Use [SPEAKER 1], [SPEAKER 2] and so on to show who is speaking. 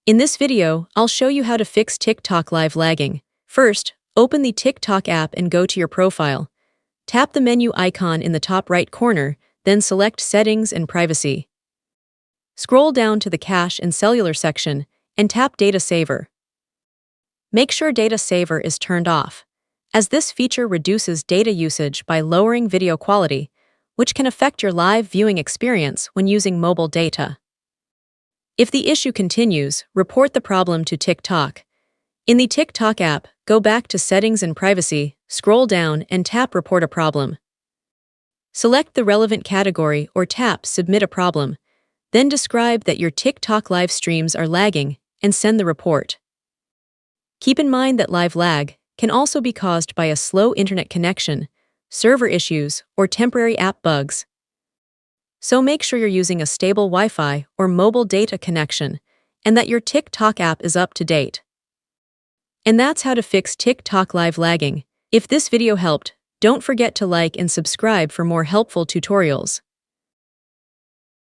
[SPEAKER 1] In this video, I'll show you how to fix TikTok live lagging. First, open the TikTok app and go to your profile. Tap the menu icon in the top right corner, then select Settings and Privacy. Scroll down to the Cache and Cellular section and tap Data Saver. Make sure Data Saver is turned off, as this feature reduces data usage by lowering video quality, which can affect your live viewing experience when using mobile data. If the issue continues, report the problem to TikTok. In the TikTok app, go back to Settings and Privacy, scroll down and tap Report a Problem. Select the relevant category or tap Submit a Problem, then describe that your TikTok live streams are lagging and send the report. Keep in mind that live lag can also be caused by a slow internet connection, server issues, or temporary app bugs. So make sure you're using a stable Wi-Fi or mobile data connection and that your TikTok app is up to date. And that's how to fix TikTok live lagging. If this video helped, don't forget to like and subscribe for more helpful tutorials.